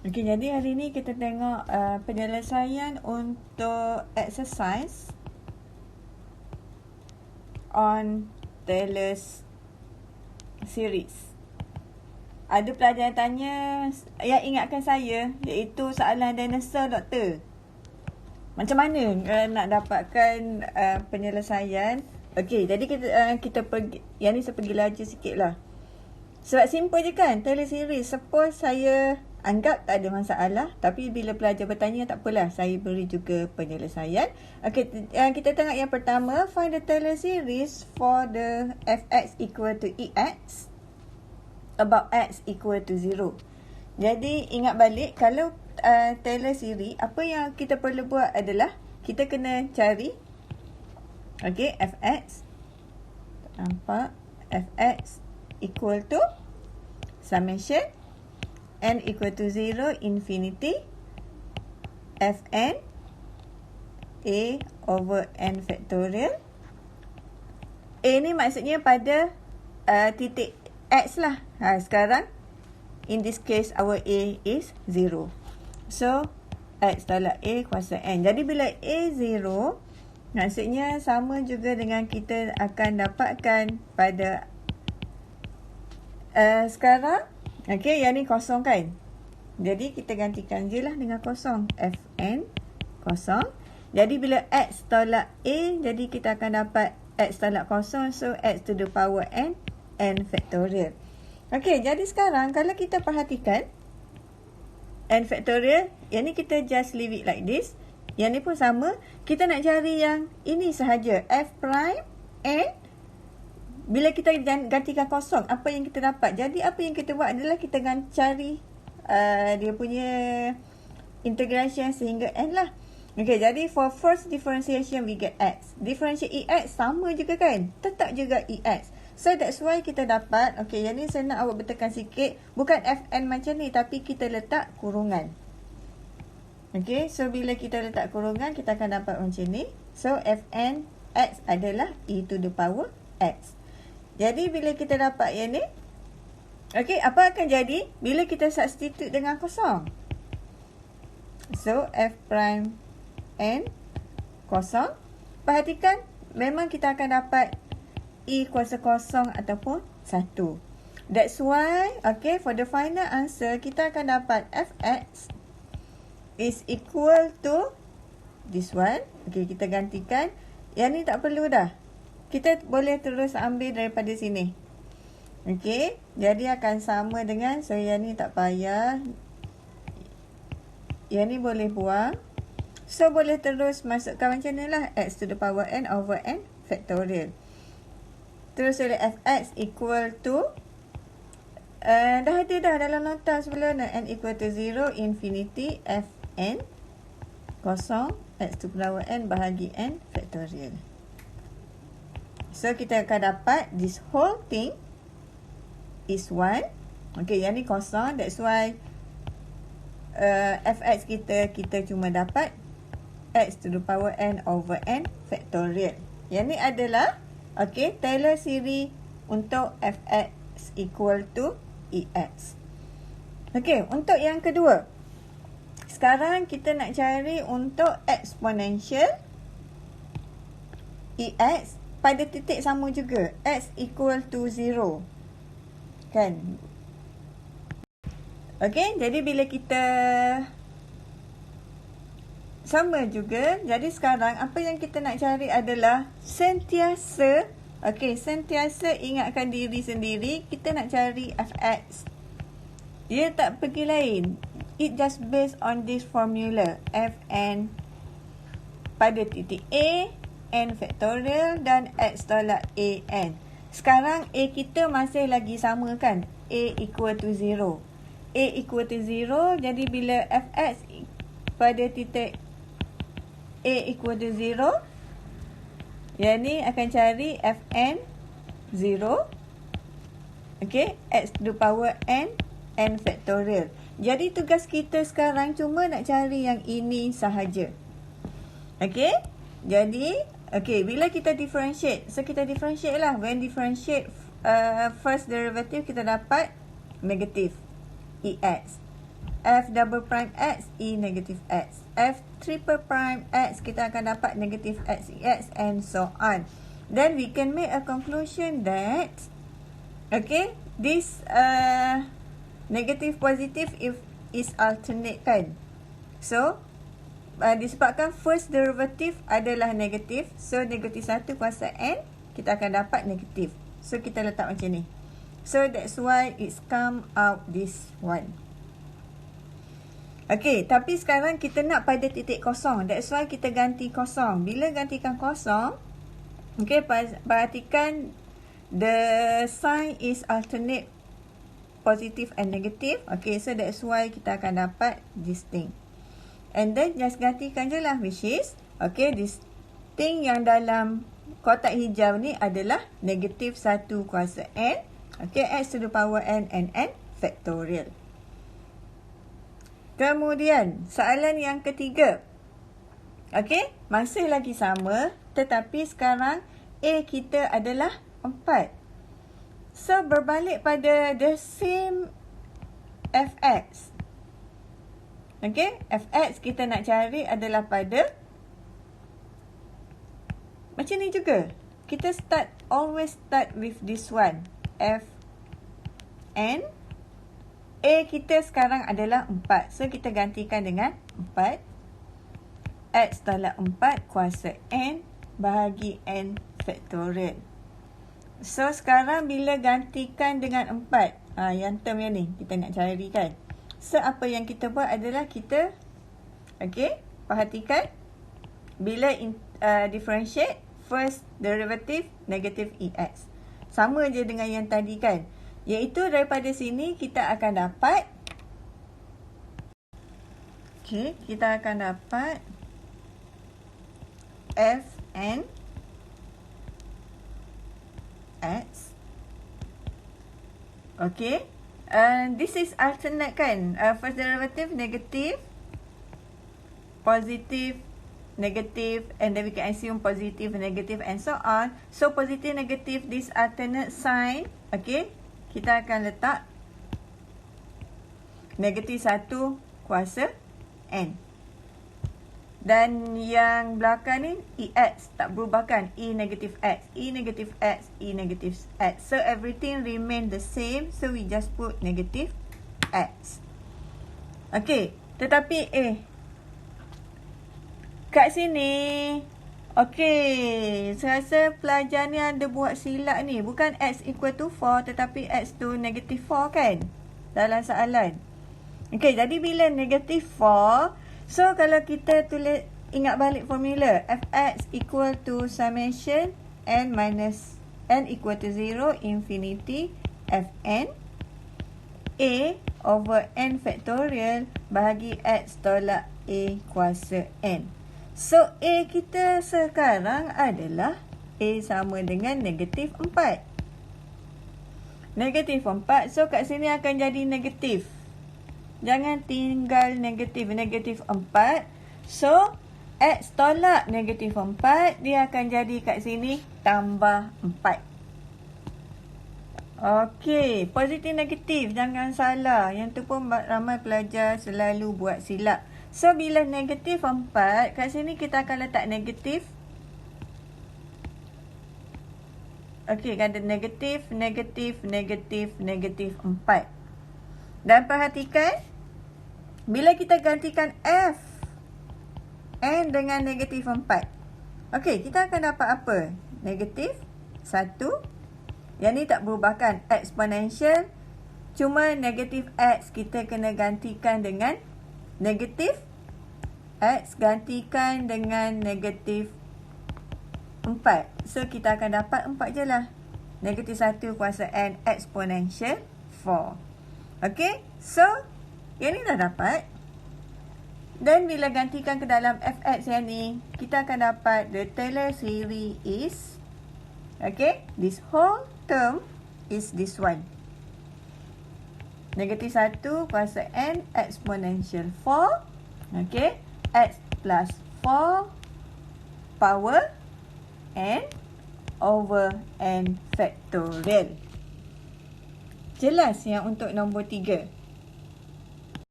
Okey, jadi hari ni kita tengok penyelesaian untuk exercise on Taylor's series. Ada pelajar yang tanya, yang ingatkan saya, iaitu soalan dinosaur, doktor. Macam mana nak dapatkan penyelesaian? Okey, jadi kita pergi, yang ni saya pergi laju sikit lah. Sebab simple je kan, Taylor series. Suppose saya anggap tak ada masalah, tapi bila pelajar bertanya, tak apalah, saya beri juga penyelesaian. Okey, kita tengok yang pertama, find the Taylor series for the fx equal to ex about x equal to 0. Jadi ingat balik, kalau Taylor series, apa yang kita perlu buat adalah kita kena cari fx, nampak, fx equal to summation n equal to 0 infinity fn a over n factorial. A ni maksudnya pada titik x lah. Sekarang in this case our a is 0. So x tolak a kuasa n. Jadi bila a 0, maksudnya sama juga dengan kita akan dapatkan pada sekarang, yang ni kosong kan. Jadi kita gantikan je lah dengan kosong. Fn kosong. Jadi bila x tolak a, jadi kita akan dapat x tolak kosong. So x to the power n, n factorial. Jadi sekarang kalau kita perhatikan n factorial, yang ni kita just leave it like this. Yang ni pun sama. Kita nak cari yang ini sahaja, f prime n. Bila kita gantikan kosong, apa yang kita dapat? Jadi apa yang kita buat adalah kita cari dia punya integration sehingga n lah. Jadi for first differentiation we get x. Differentiate ex sama juga kan? Tetap juga ex. So that's why kita dapat, yang ni saya nak awak betulkan sikit. Bukan fn macam ni, tapi kita letak kurungan. So bila kita letak kurungan, kita akan dapat macam ni. So fn x adalah e to the power x. Jadi bila kita dapat yang ni, apa akan jadi bila kita substitute dengan kosong? So f prime n kosong. Perhatikan, memang kita akan dapat e kuasa kosong ataupun 1. That's why, for the final answer, kita akan dapat fx is equal to this one. Kita gantikan. Yang ni tak perlu dah. Kita boleh terus ambil daripada sini. Jadi akan sama dengan, so yang ni tak payah. Yang ni boleh buang. So boleh terus masukkan macam ni lah, x to the power n over n factorial. Terus oleh fx equal to, dah ada dah dalam nota sebelum ni, n equal to 0 infinity fn kosong x to the power n bahagi n factorial. So kita akan dapat this whole thing is 1. Yang ni kosong. That's why fx kita cuma dapat x to the power n over n factorial. Yang ni adalah Taylor series untuk fx equal to ex. Untuk yang kedua, sekarang kita nak cari untuk exponential ex pada titik sama juga, x equal to 0. Kan? Jadi bila kita sama juga, jadi sekarang apa yang kita nak cari adalah sentiasa, sentiasa ingatkan diri sendiri, kita nak cari fx. Dia tak pergi lain. It just based on this formula, fn pada titik a, n factorial dan x tolak a n. Sekarang a kita masih lagi sama kan? A equal to 0. A equal to 0, jadi bila fx pada titik a equal to 0, yang ni akan cari fn 0. X to the power n, n factorial. Jadi tugas kita sekarang cuma nak cari yang ini sahaja. Jadi bila kita differentiate, so kita differentiate lah. When differentiate first derivative, kita dapat negative ex. F double prime X, E negative X. F triple prime X, kita akan dapat negative X, EX and so on. Then we can make a conclusion that, okay, this negative positive if is alternate kan. So, disebabkan first derivative adalah negatif, so negatif 1 kuasa N, kita akan dapat negatif. So, kita letak macam ni. So, that's why it's come out this one. Okay, tapi sekarang kita nak pada titik kosong. That's why kita ganti kosong. Bila gantikan kosong, okay, perhatikan the sign is alternate positive and negative. Okay, so that's why kita akan dapat this thing. And then just gantikan je lah, which is, okay, this thing yang dalam kotak hijau ni adalah negatif 1 kuasa N. Okay, X to the power N and N factorial. Kemudian, soalan yang ketiga. Okay, masih lagi sama, tetapi sekarang A kita adalah 4. So, berbalik pada the same fx. Okay, fx kita nak cari adalah pada macam ni juga. Kita always start with this one. Fn. A kita sekarang adalah 4. So, kita gantikan dengan 4. X tolak 4 kuasa N bahagi N factorial. So, sekarang bila gantikan dengan 4, yang term yang ni kita nak cari kan. So, apa yang kita buat adalah kita, okay, perhatikan. Bila differentiate, first derivative negative EX. Sama je dengan yang tadi kan. Iaitu daripada sini kita akan dapat, okay, kita akan dapat Fn X. Okay. This is alternate kan. First derivative negative, positive, negative, and then we can assume positive, negative, and so on. So, positive, negative, this alternate sign, okay, kita akan letak negatif 1 kuasa N. Dan yang belakang ni, EX, tak berubah kan? E negative X, E negative X, E negative X. So, everything remain the same. So, we just put negative X. Okay, tetapi kat sini, okay, saya rasa pelajar ni ada buat silap ni. Bukan X equal to 4, tetapi X to negative 4 kan? Dalam soalan. Okay, jadi bila negative 4, so kalau kita tulis, ingat balik formula, Fx equal to summation N minus N equal to 0, infinity, Fn, A over N factorial bahagi X tolak A kuasa N. So, A kita sekarang adalah A sama dengan negatif 4. Negatif 4. So, kat sini akan jadi negatif. Jangan tinggal negatif. Negatif 4. So, X tolak negatif 4. Dia akan jadi kat sini tambah 4. Okey. Positif negatif. Jangan salah. Yang tu pun ramai pelajar selalu buat silap. So, bila negatif 4, kat sini kita akan letak negatif. Okey, ada negatif, negatif, negatif, negatif 4. Dan perhatikan, bila kita gantikan F, N dengan negatif 4. Okey, kita akan dapat apa? Negatif 1. Yang ni tak berubah kan? Exponential. Cuma negatif X kita kena gantikan dengan negatif X gantikan dengan negatif 4. So, kita akan dapat 4 je lah. Negatif 1 kuasa N exponential 4. Okay. So, yang ni dah dapat. Dan bila gantikan ke dalam Fx yang ni, kita akan dapat the Taylor series is, okay, this whole term is this one. Negatif 1 kuasa N exponential 4. Okay. X plus 4 power N over N factorial. Jelas yang untuk nombor 3.